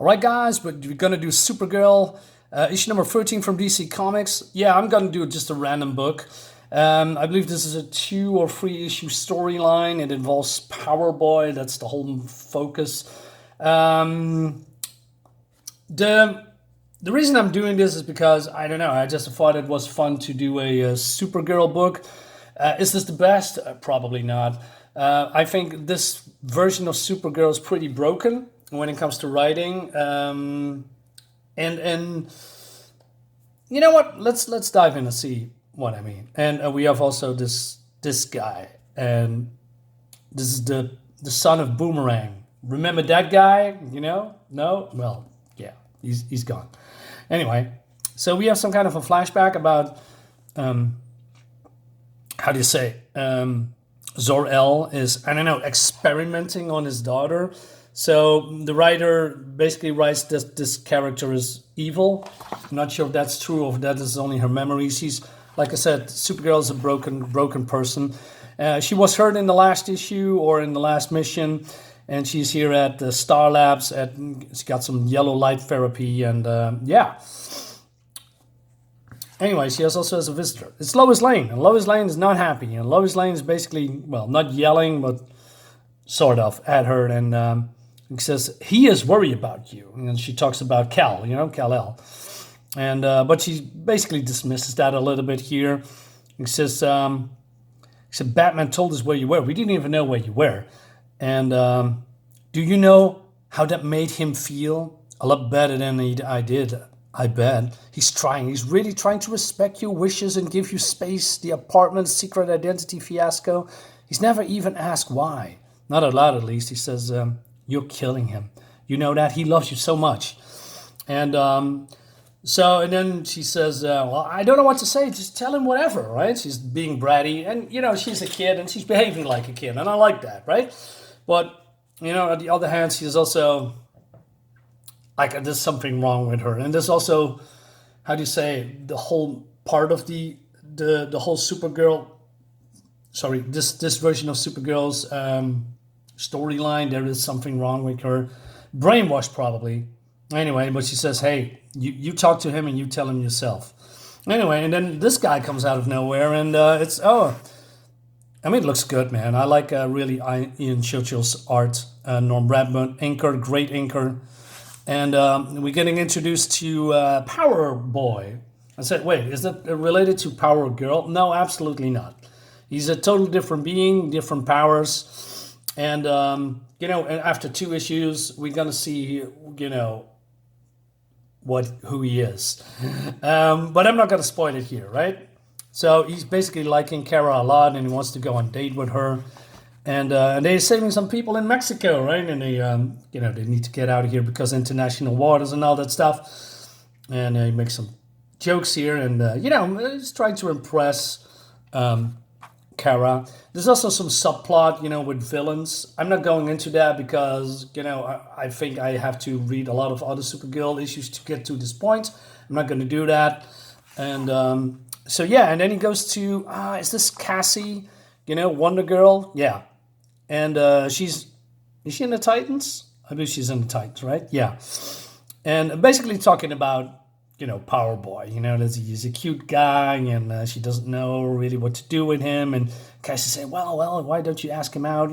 All right, guys, but we're gonna do Supergirl, issue number 13 from DC Comics. Yeah, I'm gonna do just a random book. I believe this is a 2 or 3 issue storyline. It involves Power Boy. That's the whole focus. The reason I'm doing this is because I don't know. I just thought it was fun to do a Supergirl book. Is this the best? Probably not. I think this version of Supergirl is pretty broken when it comes to writing. And you know what? Let's dive in and see what I mean. And we have also this guy, and this is the son of Boomerang. Remember that guy? You know? No? Well, yeah, he's gone. Anyway, so we have some kind of a flashback about how do you say? Zor-El is, I don't know, experimenting on his daughter. So the writer basically writes that this character is evil. I'm not sure if that's true or if that is only her memories. She's, like I said, Supergirl is a broken person. She was hurt in the last issue or in the last mission, and she's here at the Star Labs. She got some yellow light therapy, and yeah. Anyway, she also has a visitor. It's Lois Lane, and Lois Lane is not happy. And Lois Lane is basically, well, not yelling, but sort of at her, and he says, he is worried about you. And she talks about Kal, Kal-El. And but she basically dismisses that a little bit here. He says, Batman told us where you were. We didn't even know where you were. And do you know how that made him feel? A lot better than I did, I bet. He's trying. He's really trying to respect your wishes and give you space. The apartment secret identity fiasco. He's never even asked why. Not aloud, at least. He says, you're killing him. You know that? He loves you so much. And and then she says, well, I don't know what to say. Just tell him whatever, right? She's being bratty. And, she's a kid and she's behaving like a kid. And I like that, right? But, on the other hand, she's also, like, there's something wrong with her. And there's also, how do you say, the whole part of the whole Supergirl, sorry, this version of Supergirl's storyline, there is something wrong with her. Brainwashed, probably. Anyway, but she says, hey, you talk to him and you tell him yourself. Anyway, and then this guy comes out of nowhere, and it looks good, man. I like really Ian Churchill's art. Norm Rapmund, inker, great inker. And we're getting introduced to Power Boy. I said, wait, is that related to Power Girl? No, absolutely not. He's a totally different being, different powers. And, after 2 issues, we're going to see, who he is. But I'm not going to spoil it here, right? So he's basically liking Kara a lot, and he wants to go on a date with her. And they're saving some people in Mexico, right? And they, they need to get out of here because international waters and all that stuff. And he makes some jokes here, and he's trying to impress Kara. There's also some subplot, with villains. I'm not going into that because, I think I have to read a lot of other Supergirl issues to get to this point. I'm not going to do that. And so, yeah, and then he goes to, is this Cassie? Wonder Girl? Yeah. And is she in the Titans? I believe she's in the Titans, right? Yeah. And basically talking about, Power Boy, that he's a cute guy, and she doesn't know really what to do with him. And Cassie say, well, why don't you ask him out?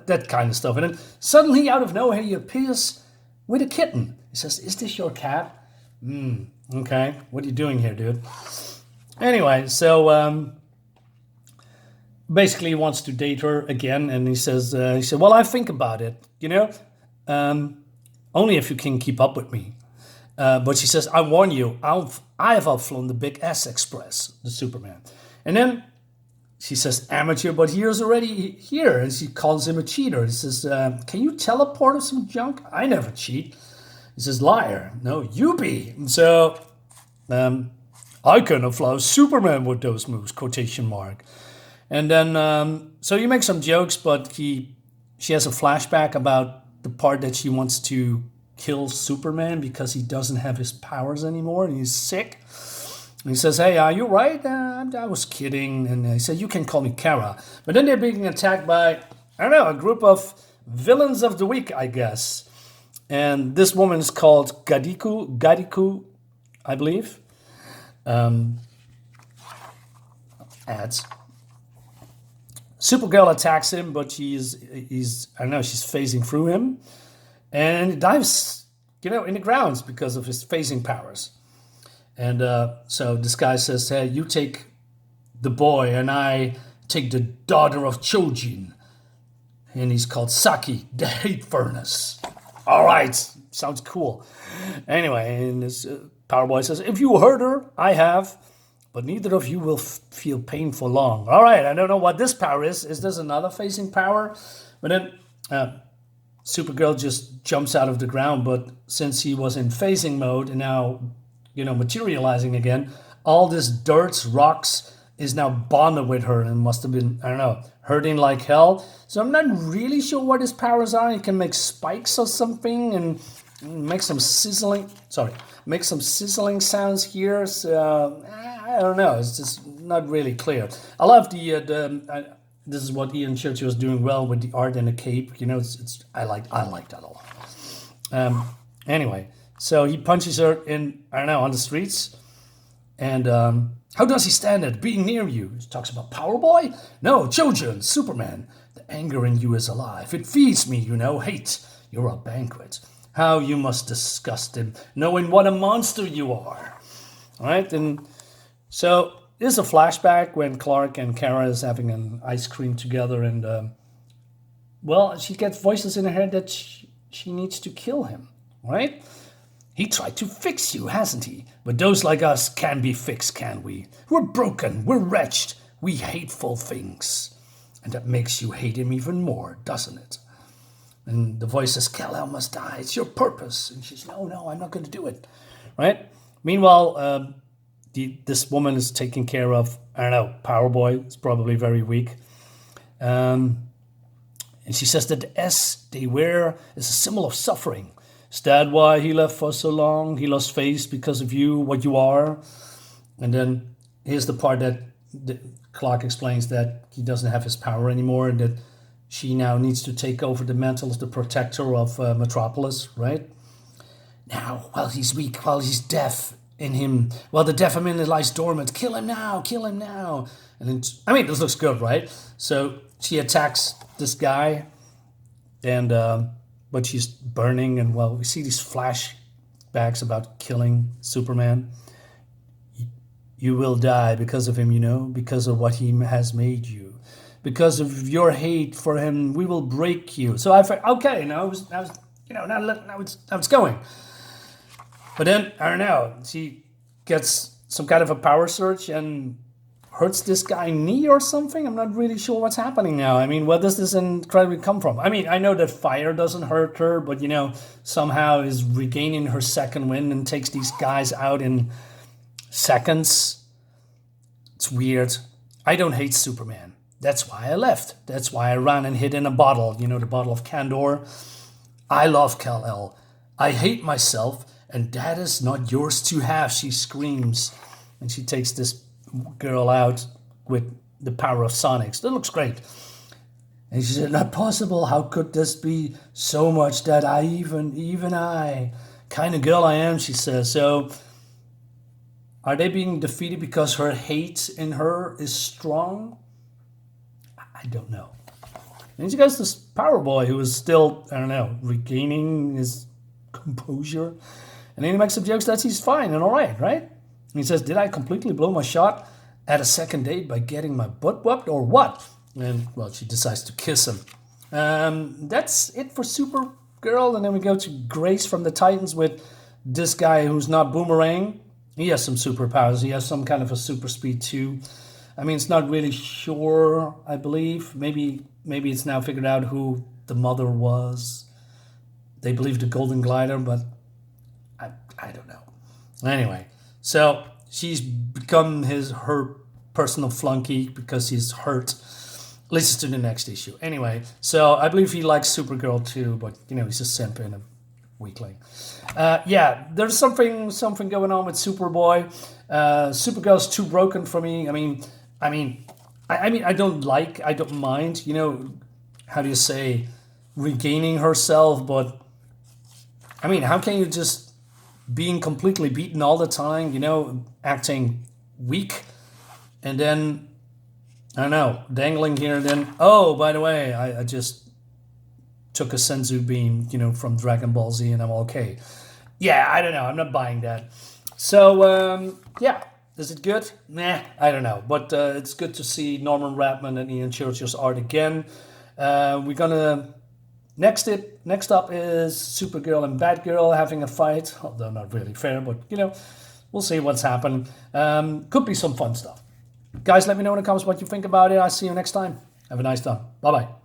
That kind of stuff. And then suddenly, out of nowhere, he appears with a kitten. He says, is this your cat? Okay. What are you doing here, dude? Anyway, so basically he wants to date her again. And he said, well, I think about it, only if you can keep up with me. But she says, I warn you, I have outflown the Big S Express, the Superman. And then she says, amateur, but he is already here. And she calls him a cheater. He says, can you teleport or some junk? I never cheat. He says, liar. No, you be. And so, I couldn't have flown Superman with those moves, quotation mark. And then, so you make some jokes, but she has a flashback about the part that she wants to kill Superman because he doesn't have his powers anymore and he's sick. And he says, hey, are you right? I was kidding. And he said, you can call me Kara. But then they're being attacked by, I don't know, a group of villains of the week, I guess. And this woman is called Gadiku, I believe. Ads. Supergirl attacks him, but she's phasing through him, and he dives, in the grounds because of his phasing powers. And so this guy says, "Hey, you take the boy, and I take the daughter of Chojin." And he's called Saki, the Hate Furnace. All right, sounds cool. Anyway, and this Power Boy says, "If you hurt her, I have, but neither of you will feel pain for long." All right, I don't know what this power is. Is this another phasing power? But then Supergirl just jumps out of the ground, but since he was in phasing mode and now, materializing again, all this dirt, rocks is now bonded with her and must have been, hurting like hell. So I'm not really sure what his powers are. He can make spikes or something and make some sizzling sounds here. So I don't know. It's just not really clear. I love this is what Ian Churchill was doing well with the art and the cape. I like that a lot. Anyway, so he punches her on the streets. And how does he stand at being near you? He talks about Power Boy? No, Chojin, Superman. The anger in you is alive. It feeds me, hate. You're a banquet. How you must disgust him, knowing what a monster you are. All right, and so this is a flashback when Clark and Kara is having an ice cream together, and she gets voices in her head that she needs to kill him, right? He tried to fix you, hasn't he? But those like us can be fixed, can we? We're broken, we're wretched, we hateful things. And that makes you hate him even more, doesn't it? And the voice says, Kal-El must die, it's your purpose. And she's, no, I'm not going to do it, right? Meanwhile, this woman is taking care of, Power Boy. It's probably very weak. And she says that the S they wear is a symbol of suffering. Is that why he left for so long? He lost face because of you, what you are. And then here's the part that Clark explains that he doesn't have his power anymore and that she now needs to take over the mantle of the protector of Metropolis, right? Now, while he's weak, while he's deaf in him, while the deaf in him lies dormant, kill him now. And then, this looks good, right? So she attacks this guy and... but she's burning, and we see these flashbacks about killing Superman. You will die because of him, because of what he has made you. Because of your hate for him, we will break you. So I thought, okay, now it's going. But then, she gets some kind of a power surge and hurts this guy knee or something. I'm not really sure what's happening now. Where does this incredibly come from? I know that fire doesn't hurt her, but, somehow is regaining her second wind and takes these guys out in seconds. It's weird. I don't hate Superman. That's why I left. That's why I ran and hid in a bottle, the bottle of Candor. I love Kal-El. I hate myself, and that is not yours to have, she screams. And she takes this girl out with the power of Sonics. That looks great. And she said, not possible. How could this be so much that I even I, kind of girl I am, she says. So are they being defeated because her hate in her is strong? I don't know. And she goes this Power Boy who is still, regaining his composure. And then he makes some jokes that he's fine and all right? And he says, did I completely blow my shot at a second date by getting my butt whooped or what? And, she decides to kiss him. That's it for Supergirl. And then we go to Grace from the Titans with this guy who's not Boomerang. He has some superpowers. He has some kind of a super speed too. It's not really sure, I believe. Maybe it's now figured out who the mother was. They believe the Golden Glider, but I don't know. Anyway. So she's become her personal flunky because he's hurt. Listen to the next issue. Anyway, so I believe he likes Supergirl too, but he's a simp and a weakling. There's something going on with Superboy. Supergirl's too broken for me. I don't mind. How do you say, regaining herself, but I mean, how can you just being completely beaten all the time, acting weak, and then, I don't know, dangling here and then, oh, by the way, I just took a senzu bean, from Dragon Ball Z and I'm okay. Yeah, I don't know. I'm not buying that. So, yeah. Is it good? Nah, I don't know. But it's good to see Norman Rapmund and Ian Churchill's art again. We're gonna next up is Supergirl and Batgirl having a fight. Although not really fair, but we'll see what's happening. Could be some fun stuff. Guys, let me know in the comments what you think about it. I'll see you next time. Have a nice time. Bye bye.